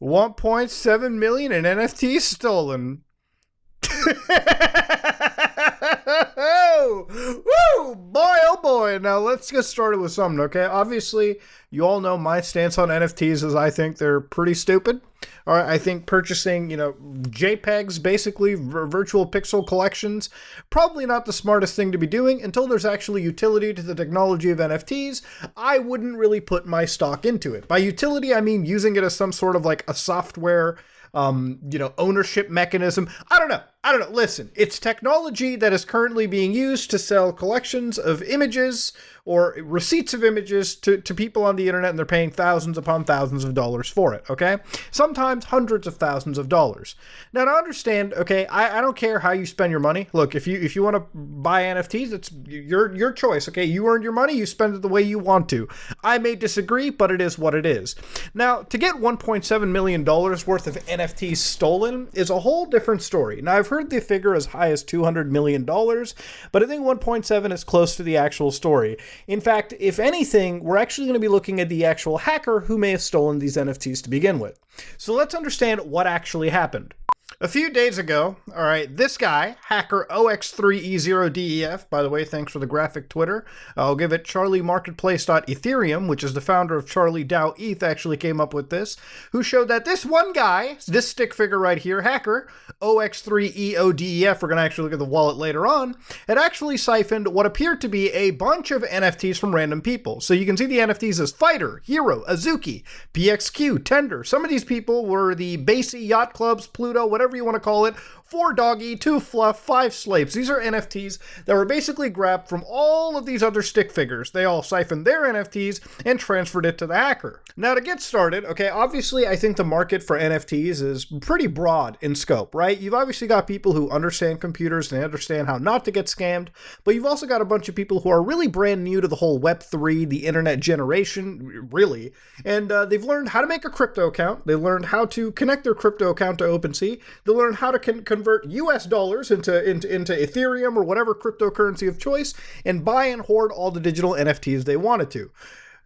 1.7 million in NFTs stolen. Woo! Boy, oh boy. Now let's get started with something, okay? Obviously, you all know my stance on NFTs is I think they're pretty stupid. All right, I think purchasing, JPEGs, basically virtual pixel collections, probably not the smartest thing to be doing until there's actually utility to the technology of NFTs. I wouldn't really put my stock into it. By utility, I mean using it as some sort of like a software ownership mechanism. I don't know. Listen, it's technology that is currently being used to sell collections of images or receipts of images to people on the internet, and they're paying thousands upon thousands of dollars for it, okay? Sometimes hundreds of thousands of dollars. Now, to understand, okay, I don't care how you spend your money. Look, if you want to buy NFTs, it's your choice, okay? You earned your money, you spend it the way you want to. I may disagree, but it is what it is. Now, to get $1.7 million worth of NFTs stolen is a whole different story. Now, I've heard the figure as high as $200 million, but I think 1.7 is close to the actual story. In fact, if anything, we're actually going to be looking at the actual hacker who may have stolen these NFTs to begin with. So let's understand what actually happened. A few days ago, all right, this guy, hacker OX3E0DEF, by the way, thanks for the graphic Twitter. I'll give it charliemarketplace.ethereum, which is the founder of Charlie DAO ETH, actually came up with this, who showed that this one guy, this stick figure right here, hacker OX3EODEF, we're going to actually look at the wallet later on, had actually siphoned what appeared to be a bunch of NFTs from random people. So you can see the NFTs as Fighter, Hero, Azuki, PXQ, Tender. Some of these people were the Basie, Yacht Clubs, Pluto, whatever you want to call it, 4 Doggy, 2 Fluff, 5 Slapes. These are NFTs that were basically grabbed from all of these other stick figures. They all siphoned their NFTs and transferred it to the hacker. Now, to get started, okay, obviously I think the market for NFTs is pretty broad in scope, right? You've obviously got people who understand computers and they understand how not to get scammed, but you've also got a bunch of people who are really brand new to the whole Web3, the internet generation, really, and they've learned how to make a crypto account. They learned how to connect their crypto account to OpenSea. They learned how to convert US dollars into Ethereum or whatever cryptocurrency of choice and buy and hoard all the digital NFTs they wanted to.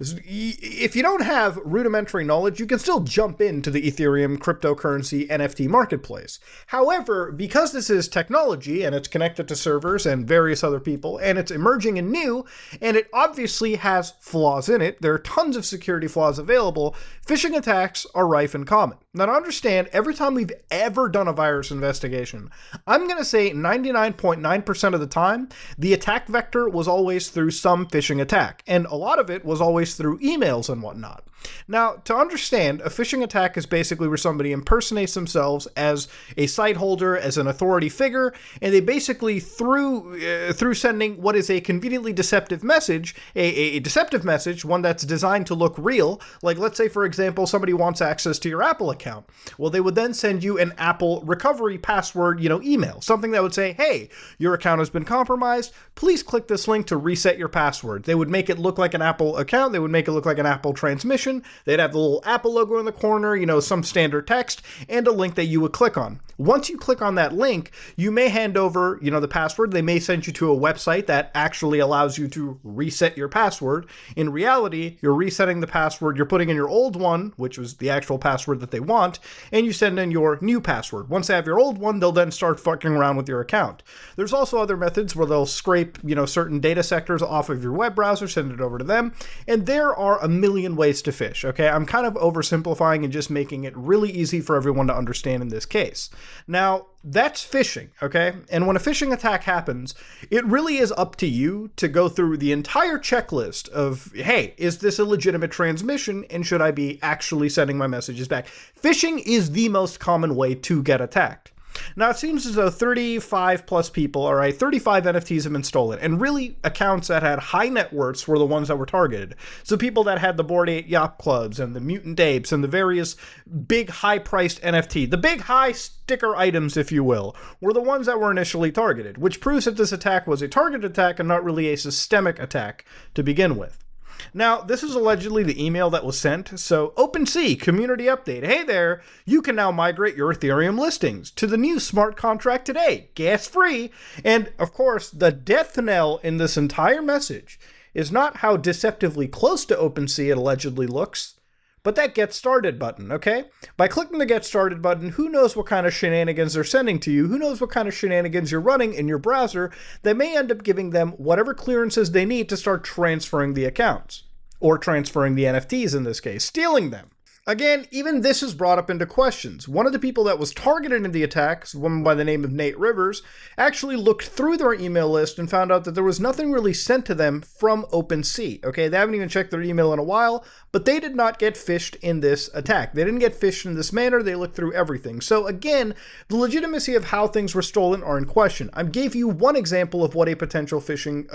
If you don't have rudimentary knowledge, you can still jump into the Ethereum cryptocurrency NFT marketplace. However, because this is technology and it's connected to servers and various other people, and it's emerging and new, and it obviously has flaws in it, there are tons of security flaws available, phishing attacks are rife and common. Now, to understand, every time we've ever done a virus investigation, I'm going to say 99.9% of the time, the attack vector was always through some phishing attack, and a lot of it was always through emails and whatnot. Now, to understand, a phishing attack is basically where somebody impersonates themselves as a site holder, as an authority figure, and they basically, through sending what is a conveniently deceptive message, a deceptive message, one that's designed to look real, like let's say, for example, somebody wants access to your Apple account. Well, they would then send you an Apple recovery password, email, something that would say, hey, your account has been compromised. Please click this link to reset your password. They would make it look like an Apple account. They would make it look like an Apple transmission. They'd have the little Apple logo in the corner, some standard text, and a link that you would click on. Once you click on that link, you may hand over, the password. They may send you to a website that actually allows you to reset your password. In reality, you're resetting the password. You're putting in your old one, which was the actual password that they want, and you send in your new password. Once they have your old one, they'll then start fucking around with your account. There's also other methods where they'll scrape, certain data sectors off of your web browser, send it over to them, and there are a million ways to fish, okay? I'm kind of oversimplifying and just making it really easy for everyone to understand in this case. Now, that's phishing, okay? And when a phishing attack happens, it really is up to you to go through the entire checklist of, hey, is this a legitimate transmission and should I be actually sending my messages back? Phishing is the most common way to get attacked. Now, it seems as though 35 plus people, 35 NFTs have been stolen, and really accounts that had high net worths were the ones that were targeted. So people that had the Bored Ape Yacht Clubs and the Mutant Apes and the various big high-priced NFT, the big high sticker items, if you will, were the ones that were initially targeted, which proves that this attack was a targeted attack and not really a systemic attack to begin with. Now, this is allegedly the email that was sent, so OpenSea community update. Hey there, you can now migrate your Ethereum listings to the new smart contract today, gas-free. And, of course, the death knell in this entire message is not how deceptively close to OpenSea it allegedly looks, but that Get Started button, okay? By clicking the Get Started button, who knows what kind of shenanigans they're sending to you, who knows what kind of shenanigans you're running in your browser that may end up giving them whatever clearances they need to start transferring the accounts, or transferring the NFTs in this case, stealing them. Again, even this is brought up into questions. One of the people that was targeted in the attacks, a woman by the name of Nate Rivers, actually looked through their email list and found out that there was nothing really sent to them from OpenSea. Okay, they haven't even checked their email in a while, but they did not get phished in this attack. They didn't get phished in this manner. They looked through everything. So again, the legitimacy of how things were stolen are in question. I gave you one example of what a potential phishing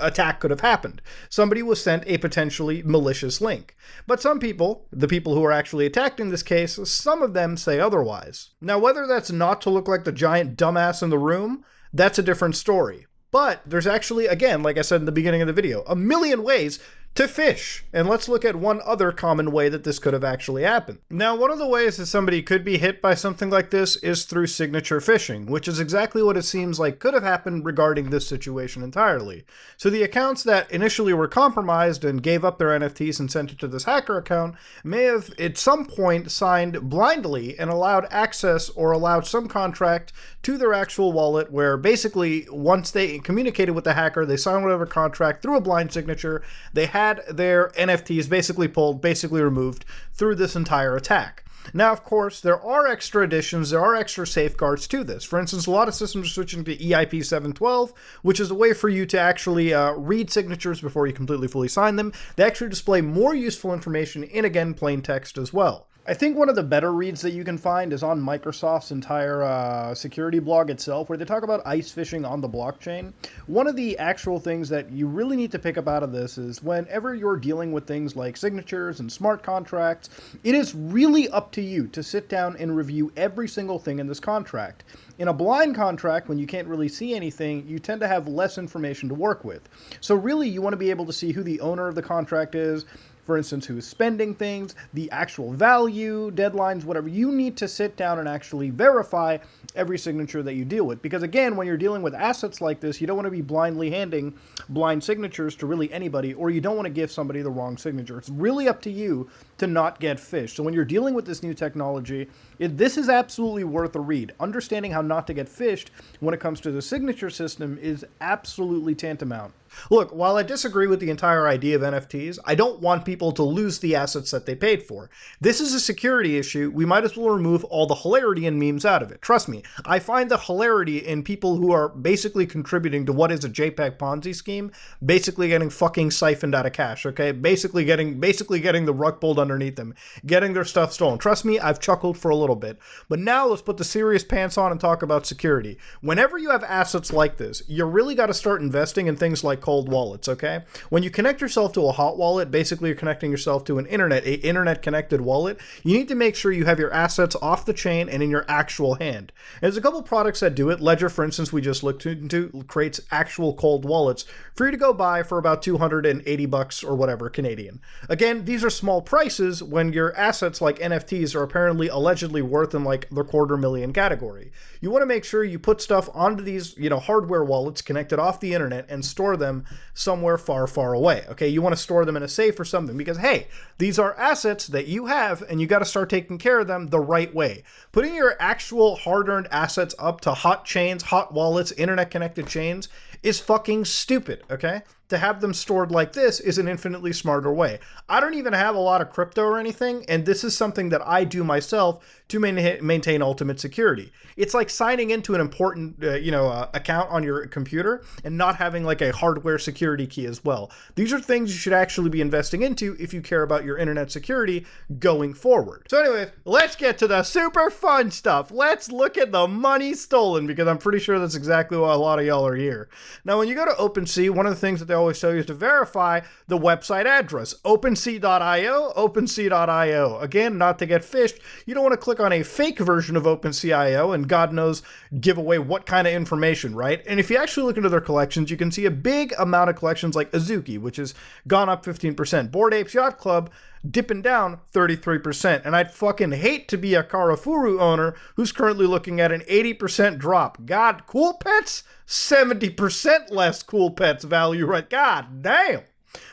attack could have happened. Somebody was sent a potentially malicious link. But some people, the people who are actually attacked in this case, some of them say otherwise. Now, whether that's not to look like the giant dumbass in the room, that's a different story. But there's actually, again, like I said in the beginning of the video, a million ways to fish. And let's look at one other common way that this could have actually happened. Now, one of the ways that somebody could be hit by something like this is through signature phishing, which is exactly what it seems like could have happened regarding this situation entirely. So the accounts that initially were compromised and gave up their NFTs and sent it to this hacker account may have at some point signed blindly and allowed access or allowed some contract to their actual wallet, where basically once they communicated with the hacker, they signed whatever contract through a blind signature, they had their NFTs basically pulled, basically removed through this entire attack. Now, of course, there are extra additions, there are extra safeguards to this. For instance, a lot of systems are switching to EIP 712, which is a way for you to actually read signatures before you completely fully sign them. They actually display more useful information in, again, plain text as well. I think one of the better reads that you can find is on Microsoft's entire security blog itself, where they talk about ice fishing on the blockchain. One of the actual things that you really need to pick up out of this is whenever you're dealing with things like signatures and smart contracts, it is really up to you to sit down and review every single thing in this contract. In a blind contract, when you can't really see anything, you tend to have less information to work with. So really, you want to be able to see who the owner of the contract is, for instance, who's spending things, the actual value, deadlines, whatever. You need to sit down and actually verify every signature that you deal with. Because again, when you're dealing with assets like this, you don't want to be blindly handing blind signatures to really anybody, or you don't want to give somebody the wrong signature. It's really up to you to not get phished. So when you're dealing with this new technology, this is absolutely worth a read. Understanding how not to get phished when it comes to the signature system is absolutely tantamount. Look, while I disagree with the entire idea of NFTs, I don't want people to lose the assets that they paid for. This is a security issue. We might as well remove all the hilarity and memes out of it. Trust me, I find the hilarity in people who are basically contributing to what is a JPEG Ponzi scheme, basically getting fucking siphoned out of cash, okay? Basically getting the rug pulled underneath them, getting their stuff stolen. Trust me, I've chuckled for a little bit. But now let's put the serious pants on and talk about security. Whenever you have assets like this, you really got to start investing in things like cold wallets, okay? When you connect yourself to a hot wallet, basically you're connecting yourself to an internet connected wallet. You need to make sure you have your assets off the chain and in your actual hand. And there's a couple products that do it. Ledger, for instance, we just looked into, creates actual cold wallets for you to go buy for about $280 or whatever Canadian. Again, these are small prices when your assets like NFTs are apparently allegedly worth in like the $250,000 category. You want to make sure you put stuff onto these, hardware wallets connected off the internet and store them somewhere far, far away. Okay, you want to store them in a safe or something because, hey, these are assets that you have and you got to start taking care of them the right way. Putting your actual hard-earned assets up to hot chains, hot wallets, internet-connected chains is fucking stupid, okay? To have them stored like this is an infinitely smarter way. I don't even have a lot of crypto or anything, and this is something that I do myself to maintain ultimate security. It's like signing into an important, account on your computer and not having like a hardware security key as well. These are things you should actually be investing into if you care about your internet security going forward. So anyways, let's get to the super fun stuff. Let's look at the money stolen, because I'm pretty sure that's exactly why a lot of y'all are here. Now, when you go to OpenSea, one of the things that they always tell you is to verify the website address. OpenSea.io, OpenSea.io. Again, not to get phished, you don't want to click on a fake version of OpenSea.io and God knows give away what kind of information, right? And if you actually look into their collections, you can see a big amount of collections like Azuki, which has gone up 15%. Bored Apes Yacht Club dipping down 33%. And I'd fucking hate to be a Karafuru owner who's currently looking at an 80% drop. God, Cool Pets, 70% less Cool Pets value, right? God damn.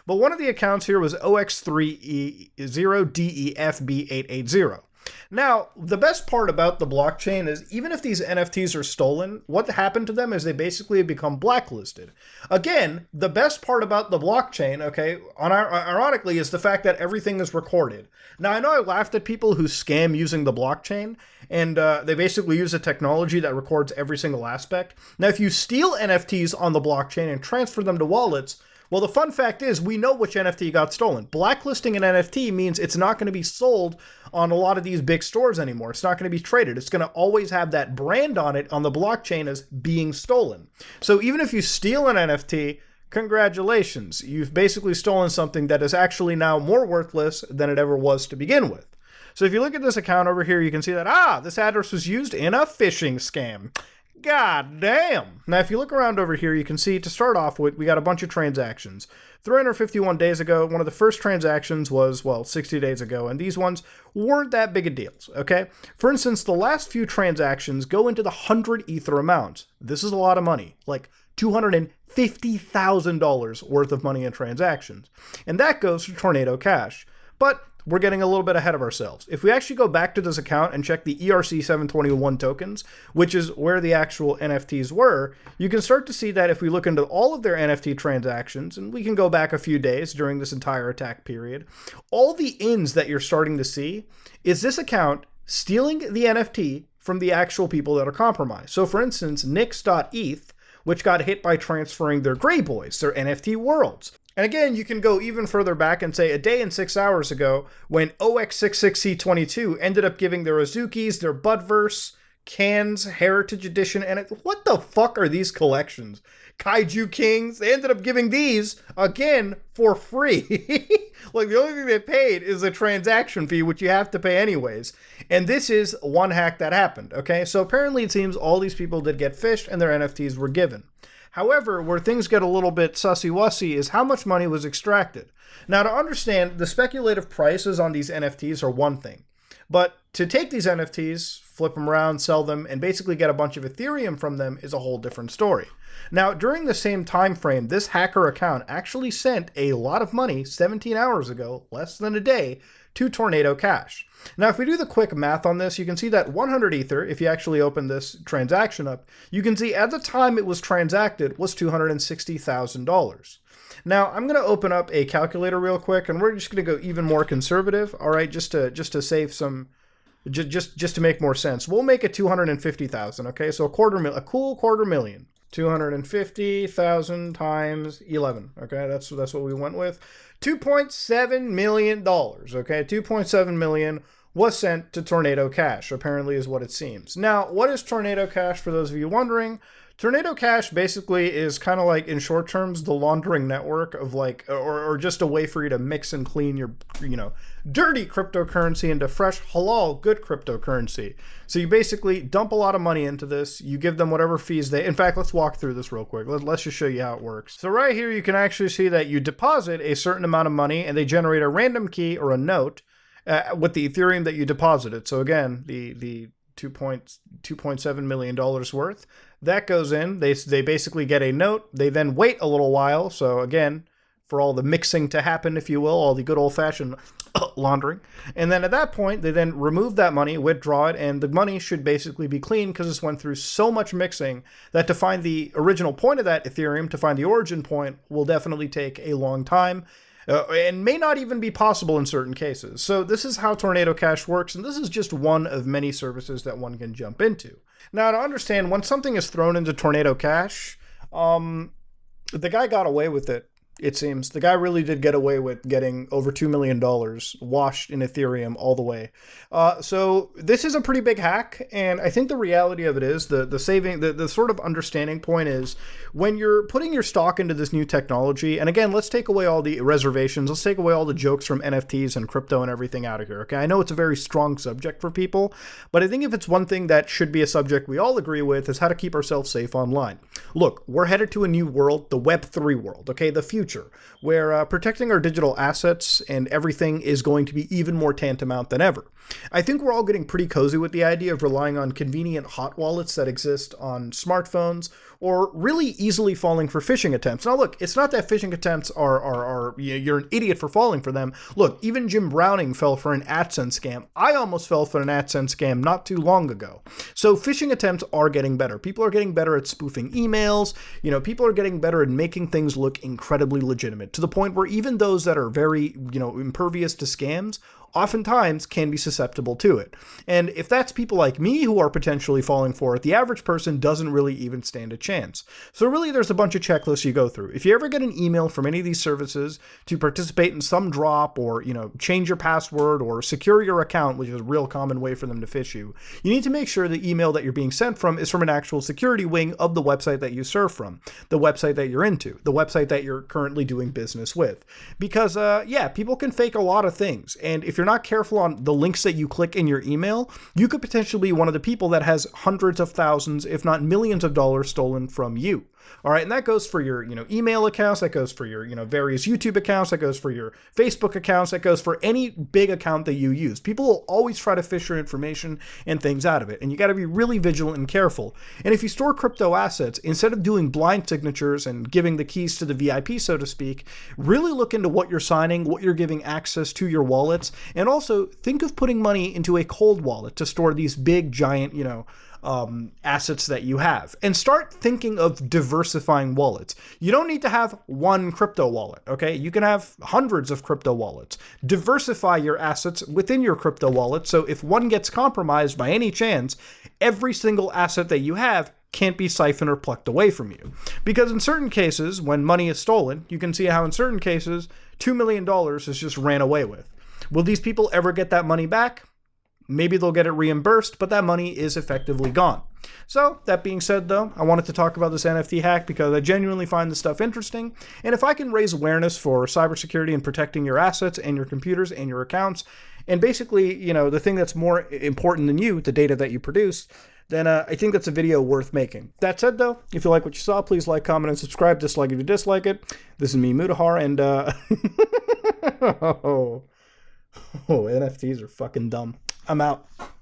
But one of the accounts here was OX30DEFB880. Now, the best part about the blockchain is even if these NFTs are stolen, what happened to them is they basically have become blacklisted. Again, the best part about the blockchain, okay, ironically, is the fact that everything is recorded. Now, I know I laughed at people who scam using the blockchain, and they basically use a technology that records every single aspect. Now, if you steal NFTs on the blockchain and transfer them to wallets, well, the fun fact is we know which NFT got stolen. Blacklisting an NFT means it's not going to be sold on a lot of these big stores anymore. It's not going to be traded. It's going to always have that brand on it on the blockchain as being stolen. So even if you steal an NFT, congratulations. You've basically stolen something that is actually now more worthless than it ever was to begin with. So if you look at this account over here, you can see that, this address was used in a phishing scam. God damn. Now, if you look around over here, you can see to start off with, we got a bunch of transactions. 351 days ago, one of the first transactions was, 60 days ago, and these ones weren't that big of deals, okay? For instance, the last few transactions go into the 100 Ether amounts. This is a lot of money, like $250,000 worth of money in transactions. And that goes to Tornado Cash. But we're getting a little bit ahead of ourselves. If we actually go back to this account and check the ERC721 tokens, which is where the actual NFTs were, you can start to see that if we look into all of their NFT transactions, and we can go back a few days during this entire attack period, all the ins that you're starting to see is this account stealing the NFT from the actual people that are compromised. So for instance, Nix.eth, which got hit by transferring their Grey Boys, their NFT worlds. And again, you can go even further back and say a day and 6 hours ago when OX66C22 ended up giving their Azukis, their Budverse, Cans, Heritage Edition, and what the fuck are these collections? Kaiju Kings, they ended up giving these, again, for free. Like, the only thing they paid is a transaction fee, which you have to pay anyways. And this is one hack that happened, okay? So apparently it seems all these people did get phished and their NFTs were given. However, where things get a little bit sussy-wussy is how much money was extracted. Now, to understand, the speculative prices on these NFTs are one thing. But to take these NFTs, flip them around, sell them, and basically get a bunch of Ethereum from them is a whole different story. Now, during the same time frame, this hacker account actually sent a lot of money 17 hours ago, less than a day, to Tornado Cash. Now, if we do the quick math on this, you can see that 100 Ether, if you actually open this transaction up, you can see at the time it was transacted was $260,000. Now, I'm going to open up a calculator real quick, and we're just going to go even more conservative, all right, just to save some, just to make more sense. We'll make it 250,000, okay? So a cool quarter million. 250,000 times 11, okay? That's what we went with. $2.7 million, okay? 2.7 million was sent to Tornado Cash, apparently is what it seems. Now, what is Tornado Cash, for those of you wondering? Tornado Cash basically is kind of like, in short terms, the laundering network of like, or just a way for you to mix and clean your, dirty cryptocurrency into fresh, halal, good cryptocurrency. So you basically dump a lot of money into this. You give them whatever fees in fact, let's walk through this real quick. Let's just show you how it works. So right here, you can actually see that you deposit a certain amount of money and they generate a random key or a note with the Ethereum that you deposited. So again, the $2.7 million worth. That goes in. They basically get a note. They then wait a little while. So again, for all the mixing to happen, if you will, all the good old-fashioned laundering. And then at that point, they then remove that money, withdraw it, and the money should basically be clean because this went through so much mixing that to find the original point of that Ethereum, to find the origin point, will definitely take a long time. And may not even be possible in certain cases. So this is how Tornado Cash works, and this is just one of many services that one can jump into. Now, to understand, when something is thrown into Tornado Cash, the guy got away with it, it seems. The guy really did get away with getting over $2 million washed in Ethereum all the way. So this is a pretty big hack, and I think the reality of it is, the sort of understanding point is, when you're putting your stock into this new technology, and again, let's take away all the reservations, let's take away all the jokes from NFTs and crypto and everything out of here, okay? I know it's a very strong subject for people, but I think if it's one thing that should be a subject we all agree with, is how to keep ourselves safe online. Look, we're headed to a new world, the Web3 world, okay? The future. future, where protecting our digital assets and everything is going to be even more tantamount than ever. I think we're all getting pretty cozy with the idea of relying on convenient hot wallets that exist on smartphones, or really easily falling for phishing attempts. Now look, it's not that phishing attempts are you're an idiot for falling for them. Look, even Jim Browning fell for an AdSense scam. I almost fell for an AdSense scam not too long ago. So phishing attempts are getting better. People are getting better at spoofing emails. People are getting better at making things look incredibly legitimate, to the point where even those that are very, impervious to scams oftentimes can be susceptible to it. And if that's people like me who are potentially falling for it, the average person doesn't really even stand a chance. So really, there's a bunch of checklists you go through. If you ever get an email from any of these services to participate in some drop, or, change your password or secure your account, which is a real common way for them to phish you, you need to make sure the email that you're being sent from is from an actual security wing of the website that you surf from, the website that you're into, the website that you're currently doing business with. Because, people can fake a lot of things. And if you're not careful on the links that you click in your email, you could potentially be one of the people that has hundreds of thousands, if not millions of dollars stolen from you. All right, and that goes for your, email accounts, that goes for your, various YouTube accounts, that goes for your Facebook accounts, that goes for any big account that you use. People will always try to phish your information and things out of it, and you got to be really vigilant and careful. And if you store crypto assets, instead of doing blind signatures and giving the keys to the VIP, so to speak, really look into what you're signing, what you're giving access to your wallets, and also think of putting money into a cold wallet to store these big, giant, assets that you have, and start thinking of diversifying wallets. You don't need to have one crypto wallet, okay? You can have hundreds of crypto wallets. Diversify your assets within your crypto wallet, so if one gets compromised by any chance, every single asset that you have can't be siphoned or plucked away from you. Because in certain cases, when money is stolen, you can see how in certain cases, $2 million is just ran away with. Will these people ever get that money back? Maybe they'll get it reimbursed, but that money is effectively gone. So, that being said, though, I wanted to talk about this NFT hack because I genuinely find this stuff interesting, and if I can raise awareness for cybersecurity and protecting your assets and your computers and your accounts, and basically, the thing that's more important than you, the data that you produce, then I think that's a video worth making. That said, though, if you like what you saw, please like, comment, and subscribe. Dislike if you dislike it. This is me, Mutahar, and NFTs are fucking dumb. I'm out.